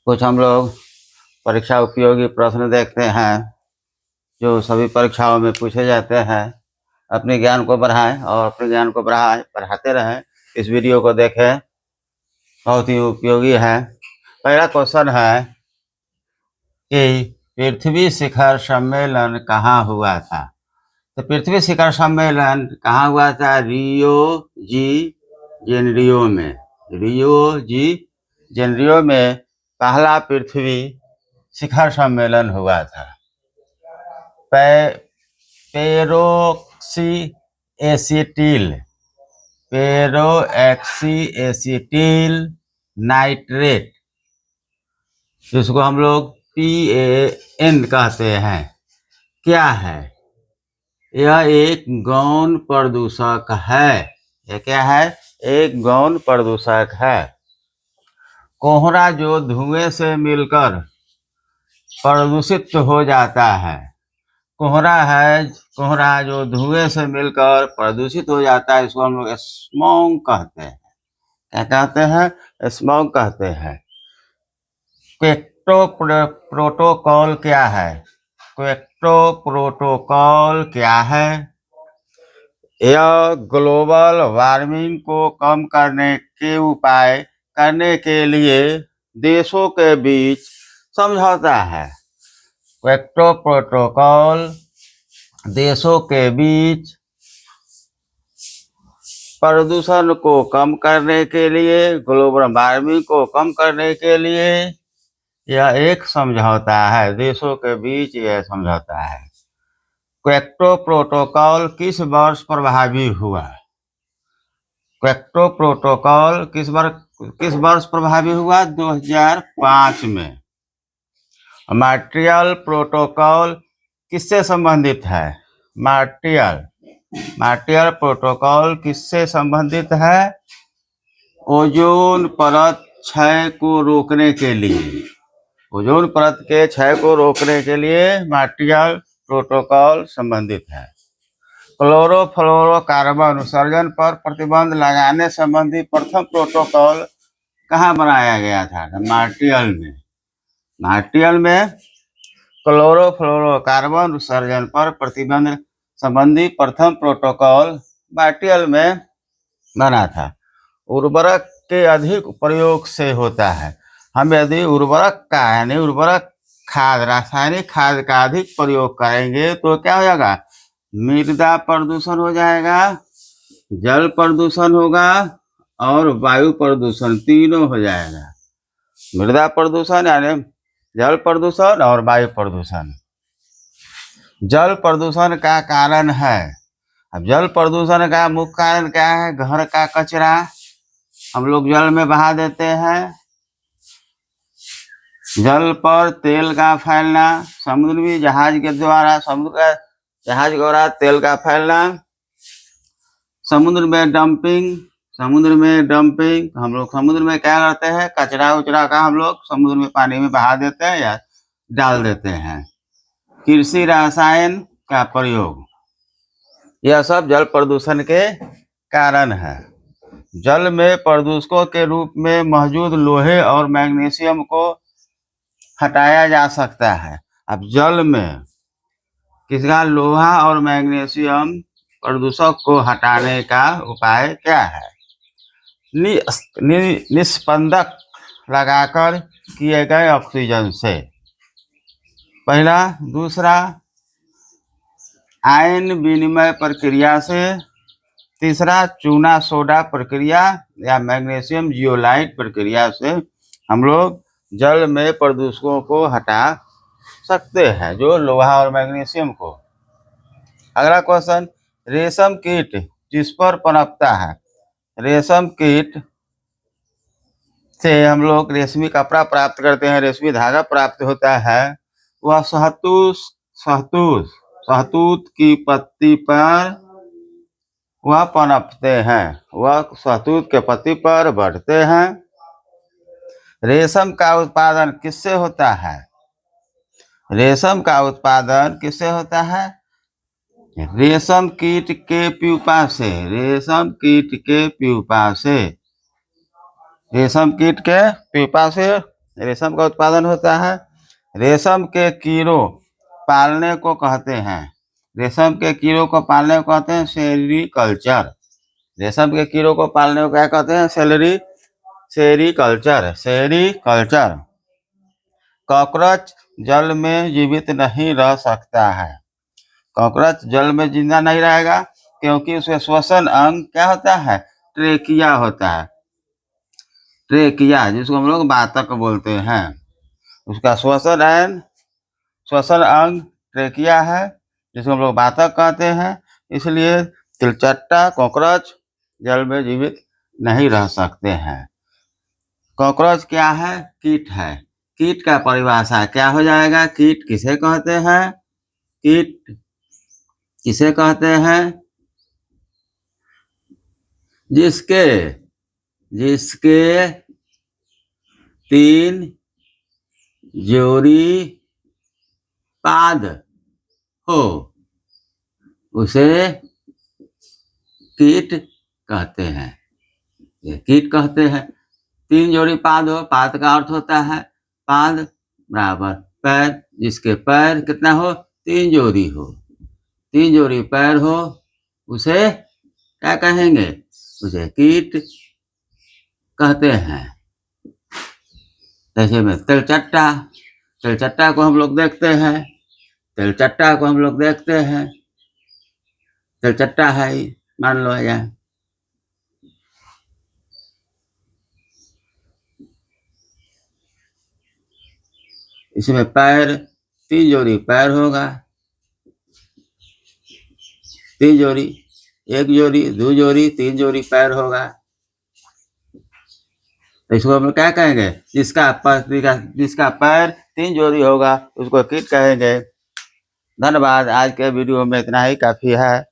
कुछ हम लोग परीक्षा उपयोगी प्रश्न देखते हैं जो सभी परीक्षाओं में पूछे जाते हैं। अपने ज्ञान को बढ़ाएं और अपने ज्ञान को बढ़ाते रहें। इस वीडियो को देखें, बहुत ही उपयोगी है। पहला क्वेश्चन है कि पृथ्वी शिखर सम्मेलन कहाँ हुआ था। तो पृथ्वी शिखर सम्मेलन कहाँ हुआ था? रियो जी जेनेरियो में। रियो जी जेनेरियो में पहला पृथ्वी शिखर सम्मेलन हुआ था। पेरोक्सी एसिटिल नाइट्रेट, जिसको हम लोग PAN कहते हैं, क्या है? यह एक गौण प्रदूषक है। यह क्या है? एक गौण प्रदूषक है। कोहरा जो धुएं से मिलकर प्रदूषित हो जाता है, कोहरा जो धुएं से मिलकर प्रदूषित हो जाता है, इसको हम लोग स्मॉग कहते हैं। क्या कहते हैं? स्मॉग कहते हैं। क्वेक्टो प्रोटोकॉल क्या है? क्वेक्टो प्रोटोकॉल क्या है? यह ग्लोबल वार्मिंग को कम करने के उपाय करने के लिए देशों के बीच समझौता है। क्वेक्टो प्रोटोकॉल देशों के बीच प्रदूषण को कम करने के लिए, ग्लोबल वार्मिंग को कम करने के लिए यह एक समझौता है। देशों के बीच यह समझौता है। क्वेक्टो प्रोटोकॉल किस वर्ष प्रभावी हुआ? क्वेक्टो प्रोटोकॉल किस वर्ष प्रभावी हुआ? 2005 में। मॉन्ट्रियल प्रोटोकॉल किससे संबंधित है? मॉन्ट्रियल प्रोटोकॉल किससे संबंधित है? ओजोन परत क्षय को रोकने के लिए, ओजोन परत के क्षय को रोकने के लिए मॉन्ट्रियल प्रोटोकॉल संबंधित है। क्लोरोफ्लोरोकार्बन उत्सर्जन पर प्रतिबंध लगाने संबंधी प्रथम प्रोटोकॉल कहाँ बनाया गया था? मॉन्ट्रियल में। मॉन्ट्रियल में क्लोरोफ्लोरोकार्बन उत्सर्जन पर प्रतिबंध संबंधी प्रथम प्रोटोकॉल मॉन्ट्रियल में बना था। उर्वरक के अधिक प्रयोग से होता है। हम यदि उर्वरक का यानी उर्वरक खाद, रासायनिक खाद का अधिक प्रयोग करेंगे तो क्या हो जाएगा? मृदा प्रदूषण हो जाएगा, जल प्रदूषण होगा और वायु प्रदूषण, तीनों हो जाएगा। मृदा प्रदूषण यानी जल प्रदूषण और वायु प्रदूषण। जल प्रदूषण का कारण है, अब जल प्रदूषण का मुख्य कारण क्या है? घर का कचरा हम लोग जल में बहा देते हैं। जल पर तेल का फैलना, समुद्री जहाज के द्वारा तेल का फैलना, समुद्र में डंपिंग। हम लोग समुद्र में क्या करते हैं? कचरा उचरा का हम लोग समुद्र में पानी में बहा देते हैं या डाल देते हैं। कृषि रसायन का प्रयोग, यह सब जल प्रदूषण के कारण है। जल में प्रदूषकों के रूप में मौजूद लोहे और मैग्नीशियम को हटाया जा सकता है। अब जल में किसका? लोहा और मैग्नीशियम प्रदूषक को हटाने का उपाय क्या है? निस्पंदक लगाकर किए गए ऑक्सीजन से, पहला। दूसरा, आयन विनिमय प्रक्रिया से। तीसरा, चूना सोडा प्रक्रिया या मैग्नीशियम जियोलाइट प्रक्रिया से हम लोग जल में प्रदूषकों को हटा सकते हैं, जो लोहा और मैग्नीशियम को। अगला क्वेश्चन, रेशम कीट जिस पर पनपता है, रेशम कीट से हम लोग रेशमी कपड़ा प्राप्त करते हैं, रेशमी धागा प्राप्त होता है, वह शहतूत की पत्ती पर वह पनपते हैं, वह शहतूत के पत्ती पर बढ़ते हैं। रेशम का उत्पादन किससे होता है? रेशम का उत्पादन किससे होता है? रेशम कीट के प्यूपा से। रेशम कीट के प्यूपा से रेशम का उत्पादन होता है। रेशम के कीड़ों पालने को कहते हैं, रेशम के कीड़ों को पालने को कहते हैं सेरीकल्चर। रेशम के कीड़ों को पालने को क्या कहते हैं? सेरीकल्चर। सेरीकल्चर। कॉकरोच जल में जीवित नहीं रह सकता है। कॉकरोच जल में जिंदा नहीं रहेगा क्योंकि उसके श्वसन अंग क्या होता है? ट्रेकिया होता है। ट्रेकिया, जिसको हम लोग बातक बोलते हैं, उसका श्वसन अंग ट्रेकिया है, जिसको हम लोग बातक कहते हैं। इसलिए तिलचट्टा कॉकरोच जल में जीवित नहीं रह सकते हैं। कॉकरोच क्या है? कीट है। कीट का परिभाषा क्या हो जाएगा? कीट किसे कहते हैं? कीट किसे कहते हैं? जिसके 3 जोड़ी पाद हो उसे कीट कहते हैं। ये कीट कहते हैं। 3 जोड़ी पाद हो, पाद का अर्थ होता है पाद बराबर पैर, जिसके पैर कितना हो? 3 जोड़ी हो, 3 जोड़ी पैर हो, उसे क्या कहेंगे? उसे कीट कहते हैं। जैसे में तिलचट्टा को हम लोग देखते हैं, तिलचट्टा है मान लो या इसमें पैर 3 जोड़ी पैर होगा, 3 जोड़ी, 1 जोड़ी, 2 जोड़ी, 3 जोड़ी पैर होगा। तो इसको हम क्या कहेंगे? जिसका पैर 3 जोड़ी होगा उसको कीट कहेंगे। धन्यवाद। आज के वीडियो में इतना ही काफी है।